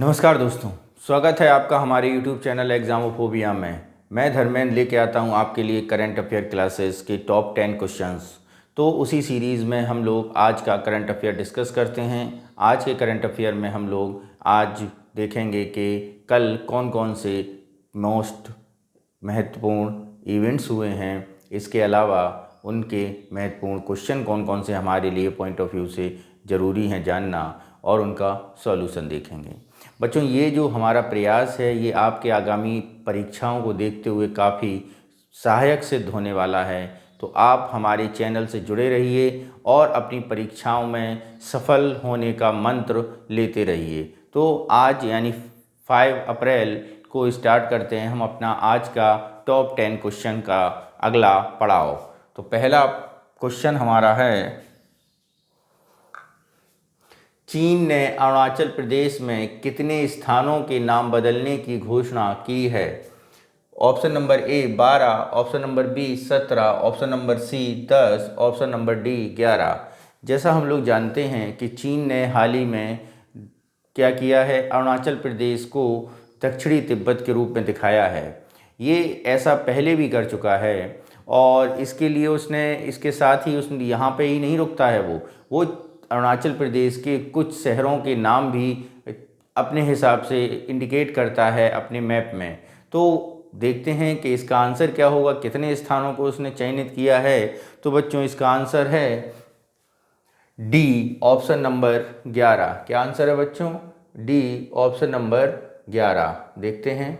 नमस्कार दोस्तों, स्वागत है आपका हमारे YouTube चैनल एग्जामोफोबिया में। मैं धर्मेंद्र लेके आता हूं आपके लिए करंट अफेयर क्लासेस के टॉप 10 क्वेश्चंस। तो उसी सीरीज़ में हम लोग आज का करंट अफेयर डिस्कस करते हैं। आज के करंट अफेयर में हम लोग आज देखेंगे कि कल कौन कौन से मोस्ट महत्वपूर्ण इवेंट्स हुए हैं। इसके अलावा उनके महत्वपूर्ण क्वेश्चन कौन कौन से हमारे लिए पॉइंट ऑफ व्यू से ज़रूरी हैं जानना, और उनका सॉल्यूशन देखेंगे। बच्चों, ये जो हमारा प्रयास है ये आपके आगामी परीक्षाओं को देखते हुए काफ़ी सहायक सिद्ध होने वाला है। तो आप हमारे चैनल से जुड़े रहिए और अपनी परीक्षाओं में सफल होने का मंत्र लेते रहिए। तो आज यानी 5 अप्रैल को स्टार्ट करते हैं हम अपना आज का टॉप 10 क्वेश्चन का अगला पड़ाव। तो पहला क्वेश्चन हमारा है, चीन ने अरुणाचल प्रदेश में कितने स्थानों के नाम बदलने की घोषणा की है? Option number A 12, option number B 17, option number C 10, option number D 11। जैसा हम लोग जानते हैं कि चीन ने हाल ही में क्या किया है, अरुणाचल प्रदेश को दक्षिणी तिब्बत के रूप में दिखाया है। ये ऐसा पहले भी कर चुका है और इसके लिए उसने इसके साथ ही उसने यहाँ पे ही नहीं रुकता है। वो अरुणाचल प्रदेश के कुछ शहरों के नाम भी अपने हिसाब से इंडिकेट करता है अपने मैप में। तो देखते हैं कि इसका आंसर क्या होगा, कितने स्थानों को उसने चयनित किया है। तो बच्चों, इसका आंसर है डी, ऑप्शन नंबर 11। क्या आंसर है बच्चों? D, option number 11। देखते हैं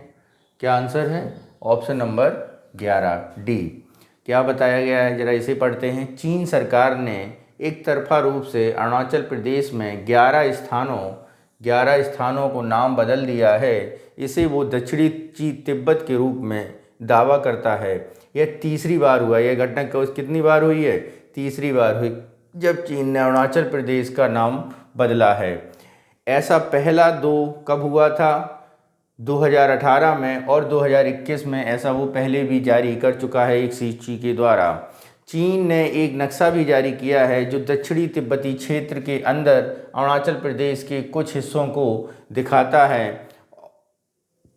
क्या आंसर है। Option number 11 D. क्या बताया गया है, ज़रा इसे पढ़ते हैं। चीन सरकार ने एक तरफा रूप से अरुणाचल प्रदेश में 11 स्थानों को नाम बदल दिया है। इसे वो दक्षिणी तिब्बत के रूप में दावा करता है। यह तीसरी बार हुआ। यह घटना कितनी बार हुई है? तीसरी बार हुई जब चीन ने अरुणाचल प्रदेश का नाम बदला है। ऐसा पहला 2 कब हुआ था? 2018 में और 2021 में ऐसा वो पहले भी जारी कर चुका है एक सूची के द्वारा। चीन ने एक नक्शा भी जारी किया है जो दक्षिणी तिब्बती क्षेत्र के अंदर अरुणाचल प्रदेश के कुछ हिस्सों को दिखाता है।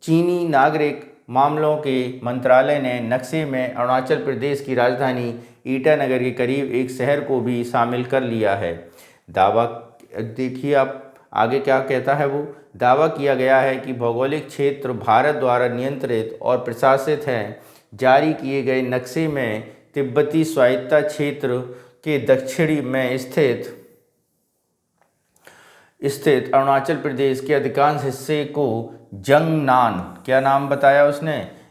चीनी नागरिक मामलों के मंत्रालय ने नक्शे में अरुणाचल प्रदेश की राजधानी ईटानगर के करीब एक शहर को भी शामिल कर लिया है। दावा देखिए आप आगे क्या कहता है। वो दावा किया गया है कि भौगोलिक क्षेत्र भारत द्वारा नियंत्रित और प्रशासित है। जारी किए गए नक्शे में तिब्बती स्वायत्ता क्षेत्र के दक्षिणी में स्थित अरुणाचल प्रदेश के अधिकांश हिस्से को जंगनान, क्या नाम बताया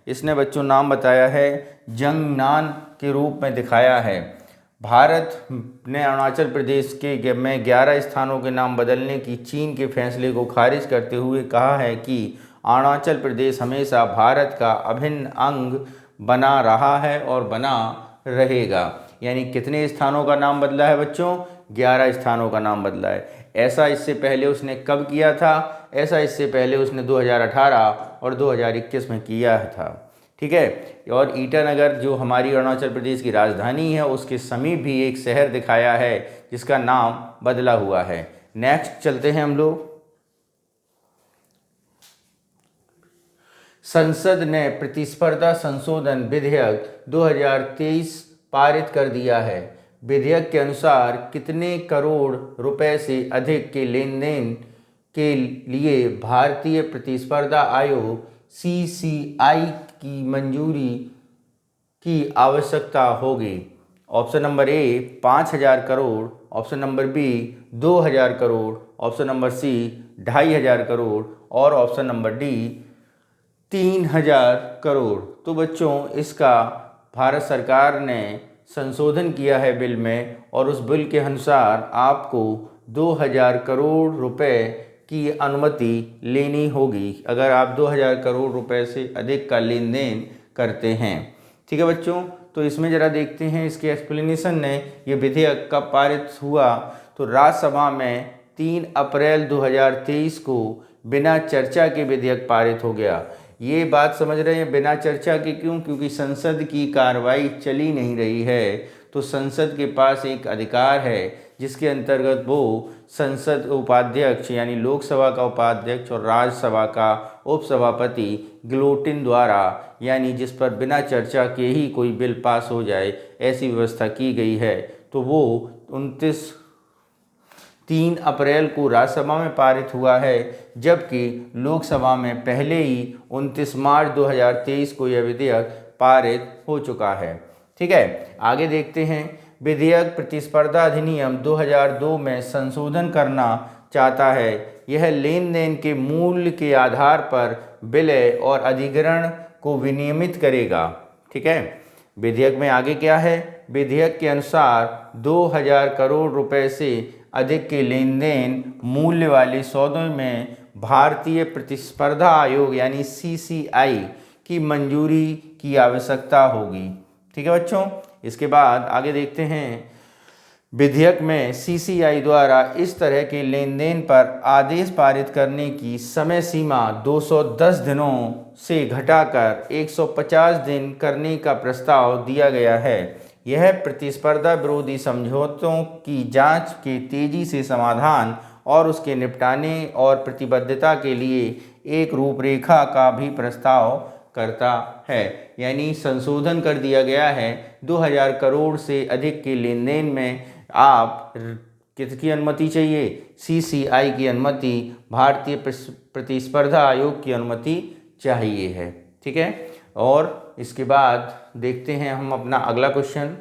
इसने बच्चों नाम बताया है जंगनान के रूप में दिखाया है। भारत ने अरुणाचल प्रदेश के में 11 स्थानों के नाम बदलने की चीन के फैसले को खारिज करते हुए कहा है कि अरुणाचल प्रदेश हमेशा भारत का अभिन्न अंग बना रहा है और बना रहेगा। यानी कितने स्थानों का नाम बदला है बच्चों? 11 स्थानों का नाम बदला है। ऐसा इससे पहले उसने कब किया था? ऐसा इससे पहले उसने 2018 और 2021 में किया था। ठीक है। और ईटानगर जो हमारी अरुणाचल प्रदेश की राजधानी है उसके समीप भी एक शहर दिखाया है जिसका नाम बदला हुआ है। नेक्स्ट चलते हैं हम लोग। संसद ने प्रतिस्पर्धा संशोधन विधेयक 2023 पारित कर दिया है। विधेयक के अनुसार कितने करोड़ रुपए से अधिक के लेन देन के लिए भारतीय प्रतिस्पर्धा आयोग CCI की मंजूरी की आवश्यकता होगी? Option number A 5,000 crore, option number B 2,000 crore, option number C 2,500 crore और ऑप्शन नंबर डी 3,000 करोड़। तो बच्चों, इसका भारत सरकार ने संशोधन किया है बिल में, और उस बिल के अनुसार आपको 2,000 करोड़ रुपए की अनुमति लेनी होगी अगर आप 2,000 करोड़ रुपए से अधिक का लेन देन करते हैं। ठीक है बच्चों, तो इसमें ज़रा देखते हैं इसके एक्सप्लेनेशन ने ये विधेयक कब पारित हुआ। तो राज्यसभा में 3 अप्रैल 2023 को बिना चर्चा के विधेयक पारित हो गया। ये बात समझ रहे हैं बिना चर्चा के क्यों? क्योंकि संसद की कार्रवाई चली नहीं रही है। तो संसद के पास एक अधिकार है जिसके अंतर्गत वो संसद उपाध्यक्ष यानी लोकसभा का उपाध्यक्ष और राज्यसभा का उपसभापति ग्लोटिन द्वारा यानी जिस पर बिना चर्चा के ही कोई बिल पास हो जाए ऐसी व्यवस्था की गई है। तो वो 3 अप्रैल को राज्यसभा में पारित हुआ है, जबकि लोकसभा में पहले ही 29 मार्च 2023 को यह विधेयक पारित हो चुका है। ठीक है, आगे देखते हैं। विधेयक प्रतिस्पर्धा अधिनियम 2002 में संशोधन करना चाहता है। यह लेन देन के मूल्य के आधार पर विलय और अधिग्रहण को विनियमित करेगा। ठीक है, विधेयक में आगे क्या है? विधेयक के अनुसार 2000 करोड़ रुपए से अधिक के लेन देन मूल्य वाले सौदों में भारतीय प्रतिस्पर्धा आयोग यानी CCI की मंजूरी की आवश्यकता होगी। ठीक है बच्चों, इसके बाद आगे देखते हैं। विधेयक में CCI द्वारा इस तरह के लेन देन पर आदेश पारित करने की समय सीमा 210 दिनों से घटाकर 150 दिन करने का प्रस्ताव दिया गया है। यह प्रतिस्पर्धा विरोधी समझौतों की जांच के तेजी से समाधान और उसके निपटाने और प्रतिबद्धता के लिए एक रूपरेखा का भी प्रस्ताव करता है। यानी संशोधन कर दिया गया है। 2000 करोड़ से अधिक के लेन देन में आप किसकी अनुमति चाहिए? CCI की अनुमति, भारतीय प्रतिस्पर्धा आयोग की अनुमति चाहिए है। ठीक है, और इसके बाद देखते हैं हम अपना अगला क्वेश्चन।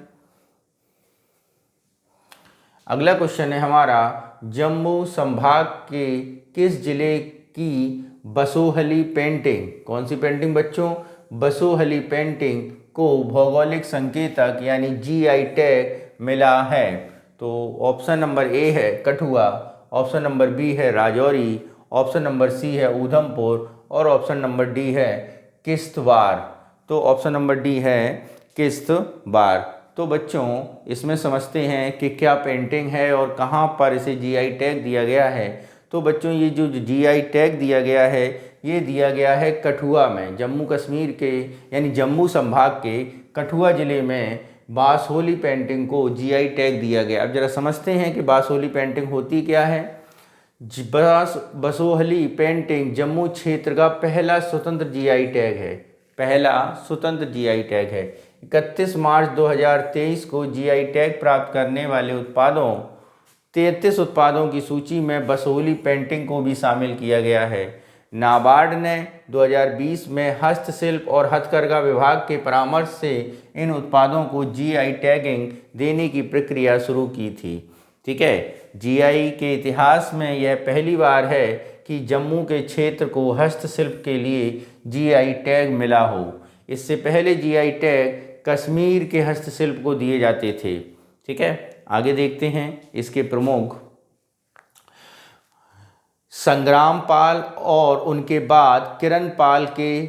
अगला क्वेश्चन है हमारा, जम्मू संभाग के किस जिले की बसोहली पेंटिंग, कौन सी पेंटिंग बच्चों? बसोहली पेंटिंग को भौगोलिक संकेतक यानी GI टैग मिला है? तो ऑप्शन नंबर A है कठुआ, ऑप्शन नंबर B है राजौरी, ऑप्शन नंबर C है ऊधमपुर और ऑप्शन नंबर D है किश्तवाड़। तो ऑप्शन नंबर D है किश्तवाड़। तो बच्चों इसमें समझते हैं कि क्या पेंटिंग है और कहाँ पर इसे GI टैग दिया गया है। तो बच्चों ये जो GI टैग दिया गया है ये दिया गया है कठुआ में, जम्मू कश्मीर के यानी जम्मू संभाग के कठुआ ज़िले में बासोहली पेंटिंग को GI टैग दिया गया। अब जरा समझते हैं कि बासोहली पेंटिंग होती क्या है। बसोहली पेंटिंग जम्मू क्षेत्र का पहला स्वतंत्र GI टैग है, पहला स्वतंत्र GI टैग है। 31 मार्च 2023 को GI टैग प्राप्त करने वाले 33 उत्पादों की सूची में बसोहली पेंटिंग को भी शामिल किया गया है। नाबार्ड ने 2020 में हस्तशिल्प और हथकरघा विभाग के परामर्श से इन उत्पादों को GI टैगिंग देने की प्रक्रिया शुरू की थी। ठीक है, GI के इतिहास में यह पहली बार है कि जम्मू के क्षेत्र को हस्तशिल्प के लिए GI टैग मिला हो। इससे पहले GI टैग कश्मीर के हस्तशिल्प को दिए जाते थे। ठीक है, आगे देखते हैं इसके प्रमुख। संग्राम पाल और उनके बाद किरण पाल के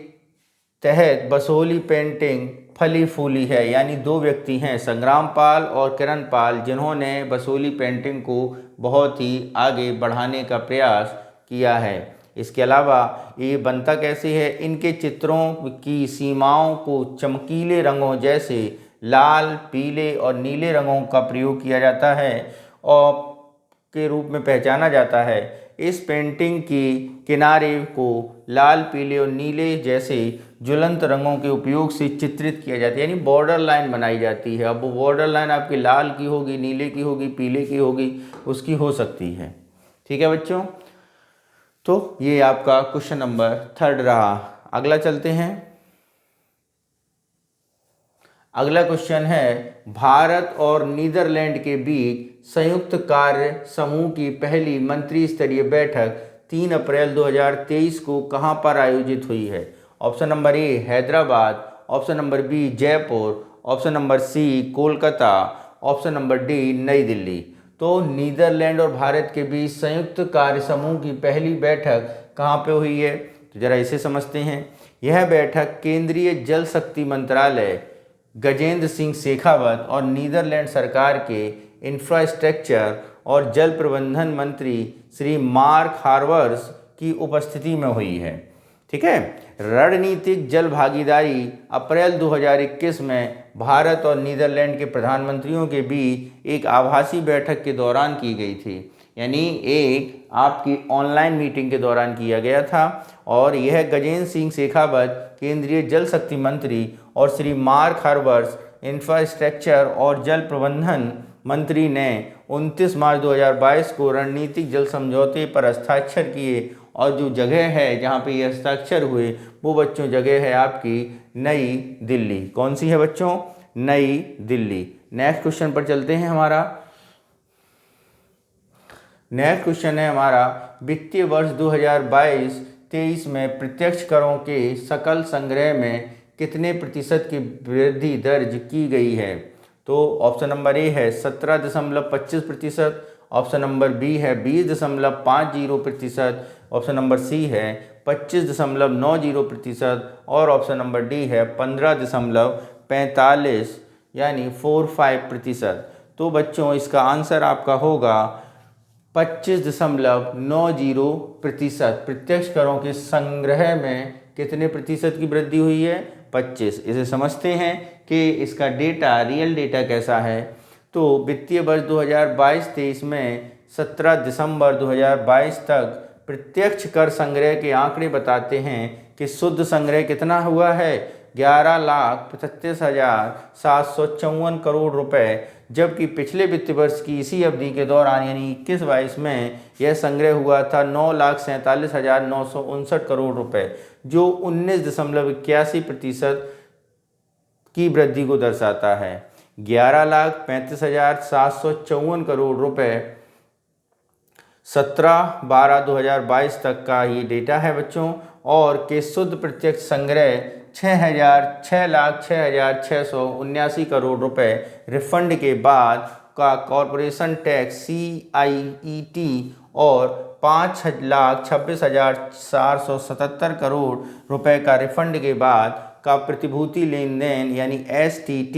तहत बसोहली पेंटिंग फली फूली है। यानी 2 व्यक्ति हैं, संग्राम पाल और किरण पाल, जिन्होंने बसोहली पेंटिंग को बहुत ही आगे बढ़ाने का प्रयास किया है। इसके अलावा ये बनता कैसे है? इनके चित्रों की सीमाओं को चमकीले रंगों जैसे लाल, पीले और नीले रंगों का प्रयोग किया जाता है और के रूप में पहचाना जाता है। इस पेंटिंग के किनारे को लाल, पीले और नीले जैसे ज्वलंत रंगों के उपयोग से चित्रित किया जाता है, यानी बॉर्डर लाइन बनाई जाती है। अब वो बॉर्डर लाइन आपकी लाल की होगी, नीले की होगी, पीले की होगी, उसकी हो सकती है। ठीक है बच्चों, तो ये आपका क्वेश्चन नंबर 3 रहा। अगला चलते हैं। अगला क्वेश्चन है, भारत और नीदरलैंड के बीच संयुक्त कार्य समूह की पहली मंत्री स्तरीय बैठक 3 अप्रैल 2023 को कहां पर आयोजित हुई है? Option number A Hyderabad, option number B Jaipur, option number C Kolkata, option number D नई दिल्ली। तो नीदरलैंड और भारत के बीच संयुक्त कार्य समूह की पहली बैठक कहाँ पे हुई है? तो जरा इसे समझते हैं। यह बैठक केंद्रीय जल शक्ति मंत्रालय गजेंद्र सिंह शेखावत और नीदरलैंड सरकार के इंफ्रास्ट्रक्चर और जल प्रबंधन मंत्री श्री मार्क हार्वर्स की उपस्थिति में हुई है। ठीक है। रणनीतिक जल भागीदारी अप्रैल 2021 में भारत और नीदरलैंड के प्रधानमंत्रियों के बीच एक आभासी बैठक के दौरान की गई थी, यानी एक आपकी ऑनलाइन मीटिंग के दौरान किया गया था। और यह गजेंद्र सिंह शेखावत केंद्रीय जल शक्ति मंत्री और श्री मार्क हर्बर्स इंफ्रास्ट्रक्चर और जल प्रबंधन मंत्री ने 29 मार्च 2022 को रणनीतिक जल समझौते पर हस्ताक्षर किए। और जो जगह है जहाँ पे ये हस्ताक्षर हुए वो बच्चों जगह है आपकी नई दिल्ली। कौन सी है बच्चों? नई दिल्ली। नेक्स्ट क्वेश्चन पर चलते हैं। हमारा नेक्स्ट क्वेश्चन है हमारा, वित्तीय वर्ष 2022-23 में प्रत्यक्ष करों के सकल संग्रह में कितने प्रतिशत की वृद्धि दर्ज की गई है? तो ऑप्शन नंबर ए है 17.25%, ऑप्शन नंबर बी है 20.50%, ऑप्शन नंबर सी है 25.90% और ऑप्शन नंबर डी है 15.45 यानी 45%। तो बच्चों इसका आंसर आपका होगा 25.90%। प्रत्यक्ष करों के संग्रह में कितने प्रतिशत की वृद्धि हुई है? 25। इसे समझते हैं कि इसका डेटा, रियल डेटा कैसा है। तो वित्तीय वर्ष 2022-23 में 17 दिसंबर 2022 तक प्रत्यक्ष कर संग्रह के आंकड़े बताते हैं कि शुद्ध संग्रह कितना हुआ है? 11,35,754 करोड़ रुपए, जबकि पिछले वित्तीय वर्ष की इसी अवधि के दौरान यानी 21-22 में यह संग्रह हुआ था 9,47,959 करोड़ रुपए, जो 19.81% की वृद्धि को दर्शाता है। 11,35,754 करोड़ रुपए 17/12/2022 तक का ये डेटा है बच्चों। और के शुद्ध प्रत्यक्ष संग्रह 6,06,679 करोड़ रुपए रिफंड के बाद का कॉरपोरेशन टैक्स CIET और 5,26,477 करोड़ रुपए का रिफंड के बाद का प्रतिभूति लेन देन यानी STT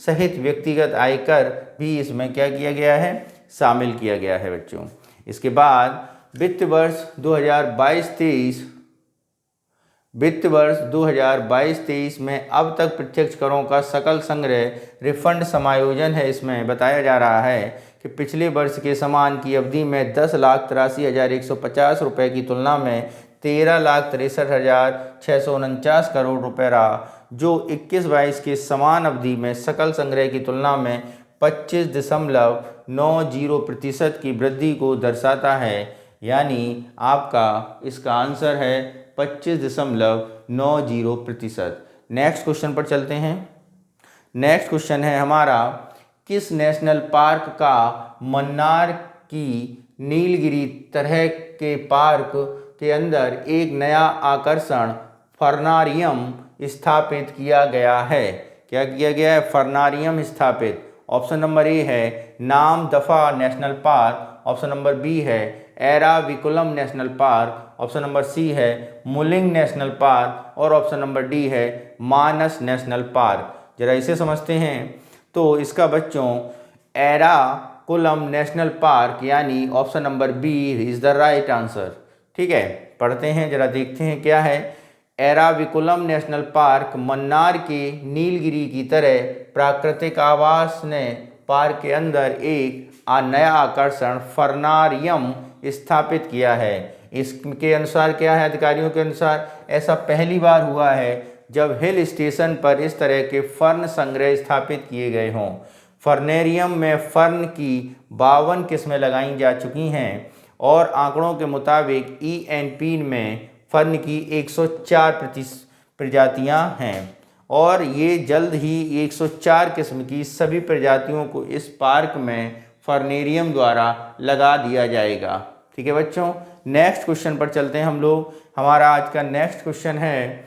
सहित व्यक्तिगत आयकर भी इसमें क्या किया गया है? शामिल किया गया है बच्चों। इसके बाद वित्त वर्ष 2022-23 में अब तक प्रत्यक्ष करों का सकल संग्रह रिफंड समायोजन है। इसमें बताया जा रहा है कि पिछले वर्ष के समान की अवधि में 10,83,150 रुपये की तुलना में 13,63,649 करोड़ रुपये रहा, जो 21-22 के समान अवधि में सकल संग्रह की तुलना में 25.90% की वृद्धि को दर्शाता है। यानी आपका इसका आंसर है 25.90%। नेक्स्ट क्वेश्चन पर चलते हैं। नेक्स्ट क्वेश्चन है हमारा, किस नेशनल पार्क का मन्नार की नीलगिरी तरह के पार्क के अंदर एक नया आकर्षण फर्नारियम स्थापित किया गया है? क्या किया गया है? फर्नारियम स्थापित। ऑप्शन नंबर ए है Namdapha national park, option number B है Eravikulam national park, option number C है मुलिंग नेशनल पार्क और ऑप्शन नंबर डी है मानस नेशनल पार्क। जरा इसे समझते हैं। तो इसका बच्चों एराविकुलम नेशनल पार्क यानी option number B is the right answer. ठीक है, पढ़ते हैं, जरा देखते हैं क्या है। एराविकुलम नेशनल पार्क मन्नार के नीलगिरी की तरह प्राकृतिक आवास ने पार्क के अंदर एक नया आकर्षण फर्नारियम स्थापित किया है। इसके अनुसार क्या है? अधिकारियों के अनुसार ऐसा पहली बार हुआ है जब हिल स्टेशन पर इस तरह के फर्न संग्रह स्थापित किए गए हों। फर्नेरियम में फर्न की 52 किस्में लगाई जा चुकी हैं और आंकड़ों के मुताबिक ENP में फर्न की 104 प्रजातियां हैं और ये जल्द ही 104 किस्म की सभी प्रजातियों को इस पार्क में फर्नेरियम द्वारा लगा दिया जाएगा। ठीक है बच्चों, नेक्स्ट क्वेश्चन पर चलते हैं हम लोग। हमारा आज का नेक्स्ट क्वेश्चन है,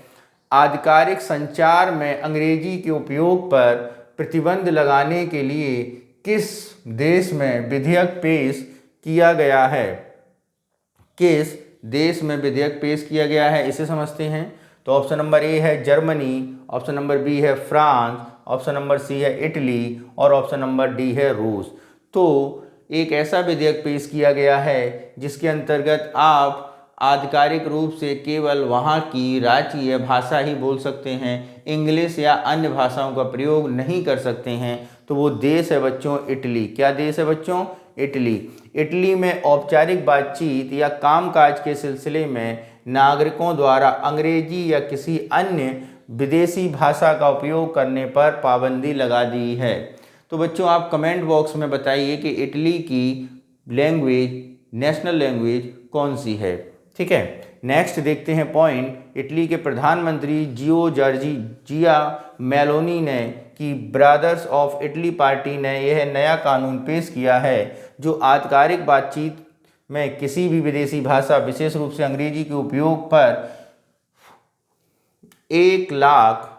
आधिकारिक संचार में अंग्रेजी के उपयोग पर प्रतिबंध लगाने के लिए किस देश में विधेयक पेश किया गया है? किस देश में विधेयक पेश किया गया है, इसे समझते हैं। तो ऑप्शन नंबर ए है जर्मनी, ऑप्शन नंबर बी है फ्रांस, ऑप्शन नंबर सी है इटली और ऑप्शन नंबर डी है रूस। तो एक ऐसा विधेयक पेश किया गया है जिसके अंतर्गत आप आधिकारिक रूप से केवल वहाँ की राज्य भाषा ही बोल सकते हैं, इंग्लिश या अन्य भाषाओं का प्रयोग नहीं कर सकते हैं, तो वो देश है बच्चों इटली। क्या देश है बच्चों? इटली। इटली में औपचारिक बातचीत या कामकाज के सिलसिले में नागरिकों द्वारा अंग्रेजी या किसी अन्य विदेशी भाषा का उपयोग करने पर पाबंदी लगा दी है। तो बच्चों आप कमेंट बॉक्स में बताइए कि इटली की लैंग्वेज, नेशनल लैंग्वेज कौन सी है। ठीक है, नेक्स्ट देखते हैं पॉइंट। इटली के प्रधानमंत्री जिया मेलोनी ने कि ब्रदर्स ऑफ इटली पार्टी ने यह नया कानून पेश किया है जो आधिकारिक बातचीत में किसी भी विदेशी भाषा, विशेष रूप से अंग्रेजी के उपयोग पर 1 लाख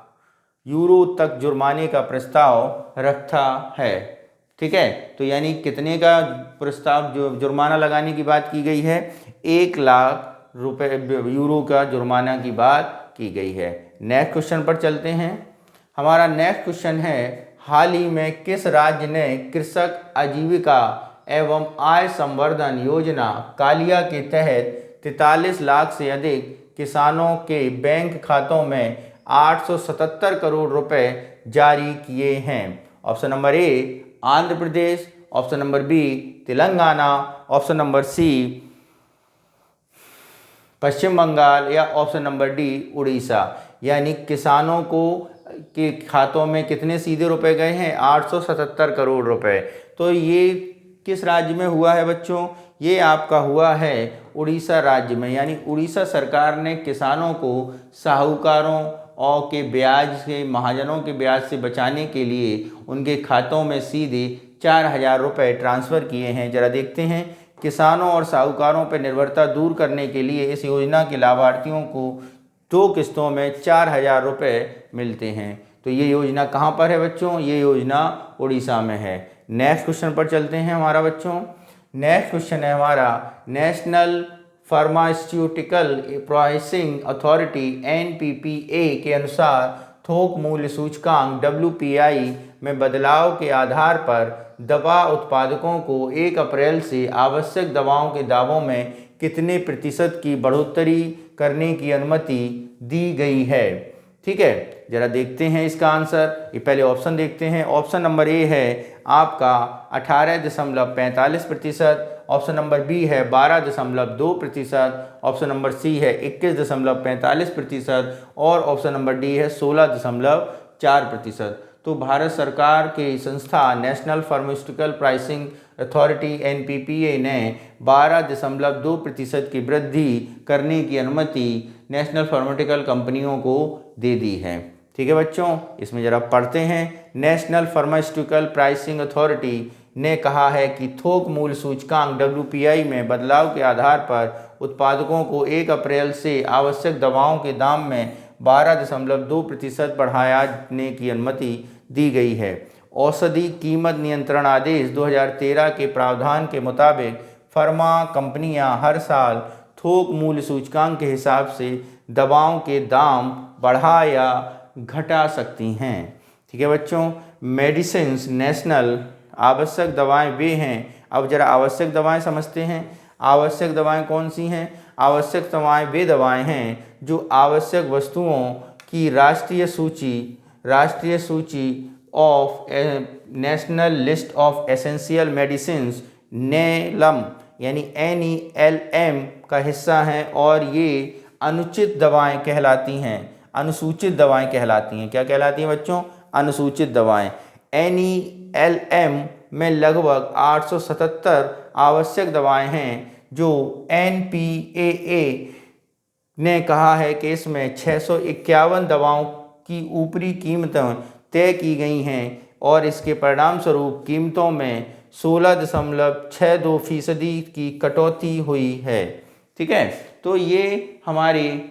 यूरो तक जुर्माने का प्रस्ताव रखता है। ठीक है, तो यानी कितने का प्रस्ताव, जो जुर्माना लगाने की बात की गई है? 1 लाख रुपए यूरो का जुर्माना की बात की गई है। नेक्स्ट क्वेश्चन पर चलते हैं। हमारा नेक्स्ट क्वेश्चन है, हाल ही में किस राज्य ने कृषक आजीविका एवं आय संवर्धन योजना कालिया के तहत 43 लाख से अधिक किसानों के बैंक खातों में 877 करोड़ रुपए जारी किए हैं? Option number A Andhra Pradesh, option number B Telangana, option number C Paschim Bangal या ऑप्शन नंबर डी उड़ीसा। यानी किसानों को के खातों में कितने सीधे रुपए गए हैं? 877 करोड़ रुपए। तो ये किस राज्य में हुआ है बच्चों? ये आपका हुआ है उड़ीसा राज्य में। यानी उड़ीसा सरकार ने किसानों को साहूकारों और के ब्याज से, महाजनों के ब्याज से बचाने के लिए उनके खातों में सीधे 4000 रुपये ट्रांसफ़र किए हैं। जरा देखते हैं। किसानों और साहूकारों पर निर्भरता दूर करने के लिए इस योजना के लाभार्थियों को 2 किस्तों में 4000 रुपये मिलते हैं। तो ये योजना कहाँ पर है बच्चों? ये योजना उड़ीसा में है। नेक्स्ट क्वेश्चन पर चलते हैं हमारा बच्चों। नेक्स्ट क्वेश्चन है हमारा, national pharmaceutical pricing authority NPPA के अनुसार थोक मूल्य सूचकांक WPI में बदलाव के आधार पर दवा उत्पादकों को 1 अप्रैल से आवश्यक दवाओं के दावों में कितने प्रतिशत की बढ़ोतरी करने की अनुमति दी गई है? ठीक है, जरा देखते हैं इसका आंसर। ये पहले ऑप्शन देखते हैं। ऑप्शन नंबर ए है आपका 18.45%, ऑप्शन नंबर बी है 12.2%, ऑप्शन नंबर सी है 21.45% और ऑप्शन नंबर डी है 16.4%। तो भारत सरकार की संस्था national pharmaceutical pricing authority NPPA ने 12.2% की वृद्धि करने की अनुमति नेशनल फार्मास्यूटिकल कंपनियों को दे दी है। ठीक है बच्चों, इसमें ज़रा पढ़ते हैं। नेशनल फार्मास्यूटिकल प्राइसिंग अथॉरिटी ने कहा है कि थोक मूल्य सूचकांक WPI में बदलाव के आधार पर उत्पादकों को 1 अप्रैल से आवश्यक दवाओं के दाम में 12.2% बढ़ाने की अनुमति दी गई है। औषधि कीमत नियंत्रण आदेश 2013 के प्रावधान के मुताबिक फार्मा कंपनियां हर साल थोक मूल्य सूचकांक के हिसाब से दवाओं के दाम बढ़ा या घटा सकती हैं। ठीक है बच्चों, मेडिसिन्स नेशनल आवश्यक दवाएं वे हैं। अब जरा आवश्यक दवाएं समझते हैं। आवश्यक दवाएं कौन सी हैं? आवश्यक दवाएं वे दवाएं हैं जो आवश्यक वस्तुओं की राष्ट्रीय सूची of national list of essential medicines NELM यानी NELM का हिस्सा हैं और ये अनुसूचित दवाएं कहलाती हैं। क्या कहलाती हैं बच्चों? अनुसूचित दवाएं। NELM में लगभग 877 आवश्यक दवाएं हैं जो NPPA ने कहा है कि इसमें 651 दवाओं की ऊपरी कीमतें तय की गई हैं और इसके परिणाम स्वरूप कीमतों में 16.62% की कटौती हुई है। ठीक है, तो ये हमारी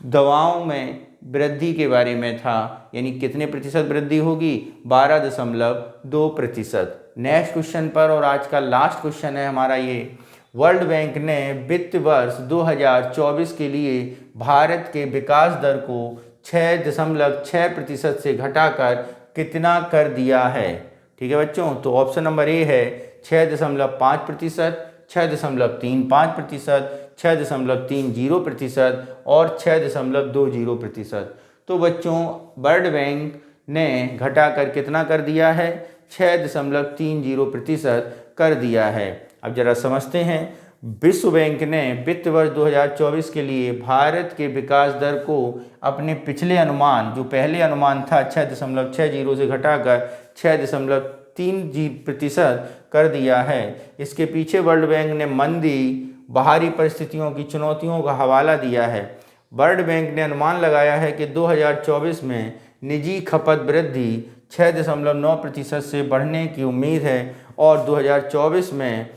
दवाओं में वृद्धि के बारे में था। यानी कितने प्रतिशत वृद्धि होगी? 12.2%। नेक्स्ट क्वेश्चन पर, और आज का लास्ट क्वेश्चन है हमारा ये, वर्ल्ड बैंक ने वित्त वर्ष 2024 के लिए भारत के विकास दर को 6.6% से घटाकर कितना कर दिया है? ठीक है बच्चों, तो ऑप्शन नंबर ए है 6.5%, 6.35%, 6.30% और 6.20%। तो बच्चों वर्ल्ड बैंक ने घटाकर कितना कर दिया है? 6.30% कर दिया है। अब जरा समझते हैं, विश्व बैंक ने वित्त वर्ष 2024 के लिए भारत के विकास दर को अपने पिछले अनुमान, जो पहले अनुमान था 6.60 से घटाकर 6.30% कर दिया है। इसके पीछे वर्ल्ड बैंक ने मंदी, बाहरी परिस्थितियों की चुनौतियों का हवाला दिया है। वर्ल्ड बैंक ने अनुमान लगाया है कि 2024 में निजी खपत वृद्धि 6.9% से बढ़ने की उम्मीद है और 2024 में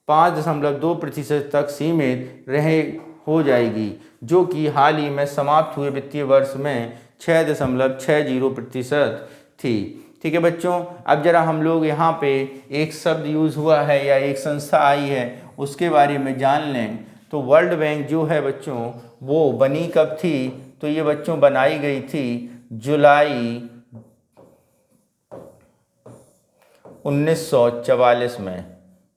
5.2% तक सीमित हो जाएगी, जो कि हाल ही में समाप्त हुए वित्तीय वर्ष में 6.60% थी। ठीक है बच्चों, अब जरा हम लोग यहाँ पे एक शब्द यूज़ हुआ है या एक संस्था आई है उसके बारे में जान लें। तो वर्ल्ड बैंक जो है बच्चों वो बनी कब थी? तो ये बच्चों बनाई गई थी जुलाई 1944 में।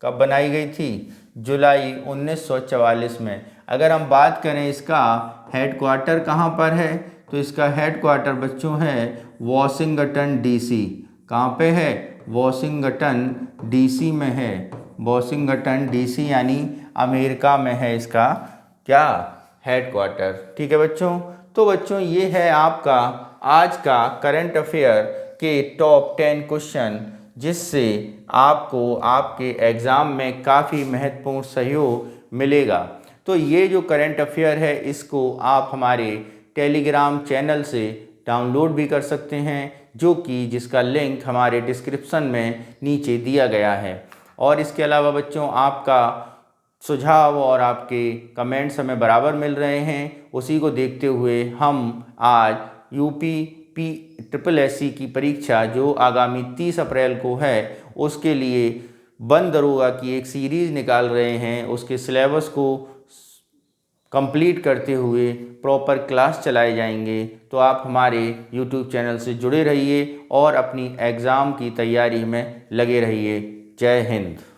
कब बनाई गई थी? जुलाई 1944 में। अगर हम बात करें इसका हेडक्वार्टर कहाँ पर है, तो इसका हेडक्वार्टर बच्चों है वॉशिंगटन डीसी। कहाँ पे है? वॉशिंगटन डीसी में है। वॉशिंगटन डीसी यानी अमेरिका में है इसका क्या? हेडक्वार्टर। ठीक है बच्चों, तो बच्चों ये है आपका आज का करंट अफेयर के टॉप 10 क्वेश्चन, जिससे आपको आपके एग्ज़ाम में काफ़ी महत्वपूर्ण सहयोग मिलेगा। तो ये जो करंट अफेयर है इसको आप हमारे टेलीग्राम चैनल से डाउनलोड भी कर सकते हैं, जो कि जिसका लिंक हमारे डिस्क्रिप्शन में नीचे दिया गया है। और इसके अलावा बच्चों आपका सुझाव और आपके कमेंट्स हमें बराबर मिल रहे हैं। उसी को देखते हुए हम आज UPPSSC की परीक्षा जो आगामी 30 अप्रैल को है उसके लिए वन दरोगा की एक सीरीज़ निकाल रहे हैं। उसके सिलेबस को कंप्लीट करते हुए प्रॉपर क्लास चलाए जाएंगे। तो आप हमारे YouTube चैनल से जुड़े रहिए और अपनी एग्ज़ाम की तैयारी में लगे रहिए। जय हिंद।